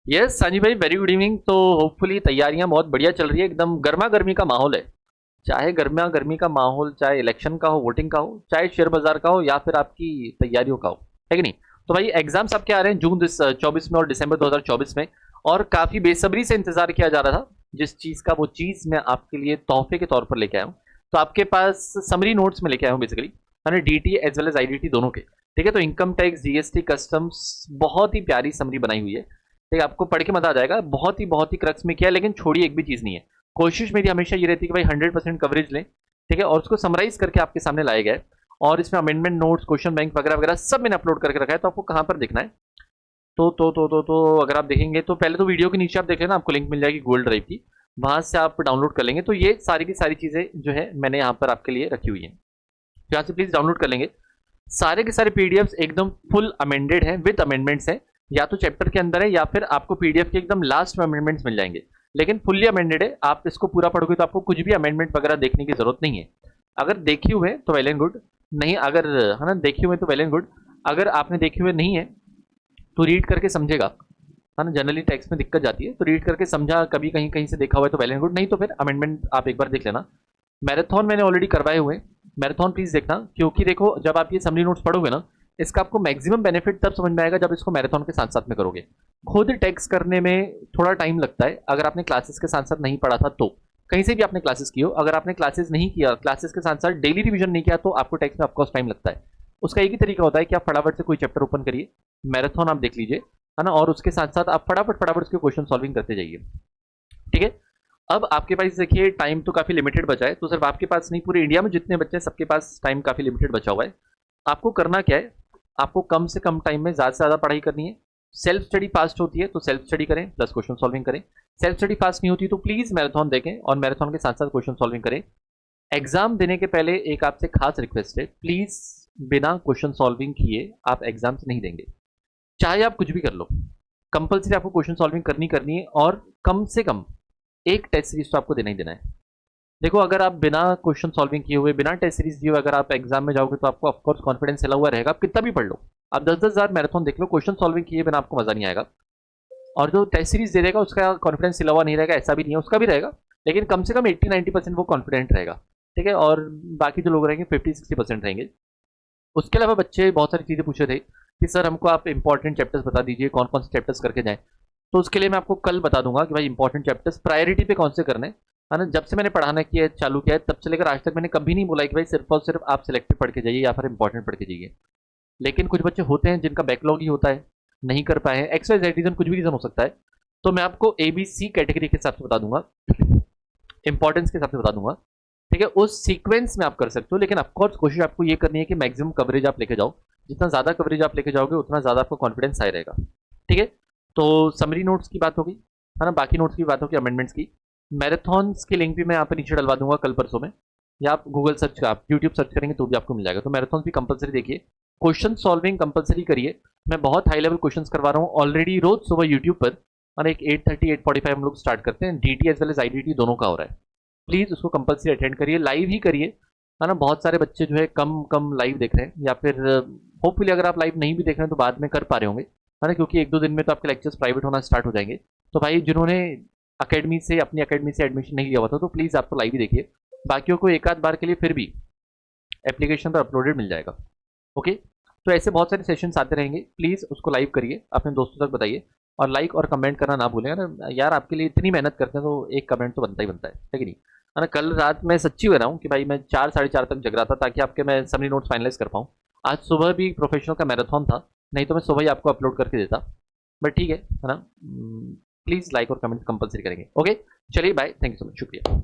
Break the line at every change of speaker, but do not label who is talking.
Yes सानी भाई, very good evening. तो होपफुली तैयारियां बहुत बढ़िया चल रही है, एकदम गर्मा गर्मी का माहौल है। चाहे गर्मा गर्मी का माहौल, चाहे इलेक्शन का हो, वोटिंग का हो, चाहे शेयर बाजार का हो, या फिर आपकी तैयारियों का हो, है कि नहीं। तो भाई एग्जाम्स आपके आ रहे हैं जून 24 में और दिसंबर 2024 में, और काफी बेसब्री से इंतजार किया जा रहा था जिस चीज का, वो चीज मैं आपके लिए तोहफे के तौर पर लेके आया हूँ। तो आपके पास समरी नोट्स में लेके आया हूँ बेसिकली, मैंने DT as well as IDT दोनों के। ठीक है, तो इनकम टैक्स, जीएसटी, कस्टम्स, बहुत ही प्यारी समरी बनाई हुई है। ठीक है, आपको पढ़ के मजा आ जाएगा। बहुत ही क्रक्स में किया है, लेकिन छोड़िए एक भी चीज नहीं है। कोशिश मेरी हमेशा ये रहती है कि भाई 100% कवरेज लें। ठीक है, और उसको समराइज करके आपके सामने लाए गए, और इसमें अमेंडमेंट नोट्स, क्वेश्चन बैंक वगैरह वगैरह सब मैंने अपलोड करके रखा है। तो आपको कहाँ पर देखना है, तो अगर आप देखेंगे तो पहले तो वीडियो के नीचे आप देख लेना, आपको लिंक मिल जाएगी गूगल ड्राइव की, वहां से आप डाउनलोड कर लेंगे। तो ये सारी की सारी चीजें जो है मैंने यहाँ पर आपके लिए रखी हुई है, तो यहाँ से प्लीज डाउनलोड कर लेंगे। सारे के सारे पीडीएफ एकदम फुल अमेंडेड है, विद अमेंडमेंट्स है। या तो चैप्टर के अंदर है, या फिर आपको पीडीएफ के एकदम लास्ट में अमेंडमेंट्स मिल जाएंगे, लेकिन फुल्ली अमेंडेड है। आप इसको पूरा पढ़ोगे तो आपको कुछ भी अमेंडमेंट वगैरह देखने की जरूरत नहीं है। अगर देखे हुए तो वेल एंड गुड, नहीं अगर, है ना, देखे हुए तो वेल एंड गुड। अगर आपने देखे हुए नहीं है तो रीड करके समझेगा, है ना। जनरली टेक्स्ट में दिक्कत जाती है, तो रीड करके समझा, कभी कहीं कहीं से देखा हुआ है तो वेल एंड गुड, नहीं तो फिर अमेंडमेंट आप एक बार देख लेना। मैराथन मैंने ऑलरेडी करवाए हुए, मैराथन प्लीज देखना, क्योंकि देखो जब आप ये समरी नोट्स पढ़ोगे ना, इसका आपको मैक्सिमम बेनिफिट तब समझ में आएगा जब इसको मैराथन के साथ साथ में करोगे। खुद टेक्स्ट करने में थोड़ा टाइम लगता है, अगर आपने क्लासेस के साथ साथ नहीं पढ़ा था तो। कहीं से भी आपने क्लासेस की हो, अगर आपने क्लासेस नहीं किया, क्लासेस के साथ साथ डेली रिवीजन नहीं किया, तो आपको टेक्स्ट में ऑफकोर्स टाइम लगता है। उसका एक ही तरीका होता है कि आप फटाफट से कोई चैप्टर ओपन करिए, मैराथन आप देख लीजिए, है ना, और उसके साथ साथ आप फटाफट फटाफट उसके क्वेश्चन सॉल्विंग करते जाइए। ठीक है, अब आपके पास देखिए टाइम तो काफी लिमिटेड बचा है, तो सिर्फ आपके पास नहीं, पूरे इंडिया में जितने बच्चे हैं सबके पास टाइम काफी लिमिटेड बचा हुआ है। आपको करना क्या है, आपको कम से कम टाइम में ज्यादा से ज्यादा पढ़ाई करनी है। सेल्फ स्टडी फास्ट होती है तो सेल्फ स्टडी करें प्लस क्वेश्चन सॉल्विंग करें। सेल्फ स्टडी फास्ट नहीं होती तो प्लीज मैराथन देखें और मैराथन के साथ साथ क्वेश्चन सॉल्विंग करें। एग्जाम देने के पहले एक आपसे खास रिक्वेस्ट है, प्लीज बिना क्वेश्चन सॉल्विंग किए आप एग्जाम्स नहीं देंगे, चाहे आप कुछ भी कर लो। कंपल्सरी आपको क्वेश्चन सॉल्विंग करनी है, और कम से कम एक टेस्ट सीरीज तो आपको देना ही देना है। देखो अगर आप बिना क्वेश्चन सॉल्विंग किए हुए, बिना टेस्ट सीरीज दिए हुए अगर आप एग्जाम में जाओगे तो आपको ऑफकोर्स कॉन्फिडेंस हिला हुआ रहेगा। आप कितना भी पढ़ लो, आप 10-10 हज़ार मैराथन देख लो, क्वेश्चन सॉल्विंग किए बिना आपको मजा नहीं आएगा। और जो टेस्ट सीरीज दे देगा उसका कॉन्फिडेंस हिला हुआ नहीं रहेगा, ऐसा भी नहीं है, उसका भी रहेगा, लेकिन कम से कम 80-90% वो कॉन्फिडेंट रहेगा। ठीक है, और बाकी जो लोग रहेंगे 50-60% रहेंगे। उसके अलावा बच्चे बहुत सारी चीज़ें पूछे थे कि सर हमको आप इंपॉर्टेंट चैप्टर्स बता दीजिए, कौन कौन से चैप्टर्स करके जाएं। तो उसके लिए मैं आपको कल बता दूंगा कि भाई इंपॉर्टेंट चैप्टर्स प्रायोरिटी पे कौन से करने है ना। जब से मैंने पढ़ाना किया चालू किया है तब से लेकर आज तक मैंने कभी नहीं बोला कि भाई सिर्फ और सिर्फ आप सिलेक्टेड पढ़ के जाइए या फिर इंपॉर्टेंट पढ़ के जाइए। लेकिन कुछ बच्चे होते हैं जिनका बैकलॉग ही होता है, नहीं कर पाए हैं, एक्स वाई जेड रीजन, कुछ भी रीजन हो सकता है। तो मैं आपको ABC कैटेगरी के हिसाब से बता दूंगा, इंपॉर्टेंस के हिसाब से बता दूंगा। ठीक है, उस सीक्वेंस में आप कर सकते हो, लेकिन ऑफकोर्स कोशिश आपको ये करनी है कि मैक्सिमम कवरेज आप लेके जाओ। जितना ज़्यादा कवरेज आप लेके जाओगे उतना ज़्यादा आपको कॉन्फिडेंस हाई रहेगा। ठीक है, तो समरी नोट्स की बात होगी, है ना, बाकी नोट्स की बात होगी, अमेंडमेंट्स की। मैराथन्स की लिंक भी मैं यहाँ पर नीचे डलवा दूंगा कल परसों में, या आप गूगल सर्च का, आप यूट्यूब सर्च करेंगे तो भी आपको मिल जाएगा। तो मैराथन्स भी कंपलसरी देखिए, क्वेश्चन सॉल्विंग कंपलसरी करिए। मैं बहुत हाई लेवल क्वेश्चन करवा रहा हूँ ऑलरेडी रोज सुबह यूट्यूब पर, और एक 8:30-8:45 हम लोग स्टार्ट करते हैं, DT as well as IDT दोनों का हो रहा है। प्लीज़ उसको कंपल्सरी अटेंड करिए, लाइव ही करिए, है ना। बहुत सारे बच्चे जो है कम कम लाइव देख रहे हैं, या फिर होपफुली अगर आप लाइव नहीं भी देख रहे हैं तो बाद में कर पा रहे होंगे, है ना, क्योंकि 1-2 दिन में तो आपके लेक्चर्स प्राइवेट होना स्टार्ट हो जाएंगे। तो भाई जिन्होंने अकेडमी से, अपनी अकेडमी से एडमिशन नहीं लिया हुआ था, तो प्लीज़ आप तो लाइव ही देखिए, बाकियों को एक आध बार के लिए फिर भी एप्लीकेशन पर अपलोडेड मिल जाएगा। ओके, तो ऐसे बहुत सारे सेशंस आते रहेंगे, प्लीज़ उसको लाइव करिए, अपने दोस्तों तक बताइए, और लाइक और कमेंट करना ना भूलें यार, आपके लिए इतनी मेहनत करते हैं तो एक कमेंट तो बनता ही बनता है कि नहीं, है ना। कल रात मैं सच्ची हो रहा हूँ कि भाई मैं 4-4:30 तक जग रहा था ताकि आपके मैं समरी नोट्स फाइनलाइज कर पाऊँ। आज सुबह भी प्रोफेशनल का मैराथन था, नहीं तो मैं सुबह ही आपको अपलोड करके देता, बट ठीक है ना। प्लीज़ लाइक और कमेंट कंपलसरी करेंगे। ओके, चलिए bye, thank you so much, शुक्रिया।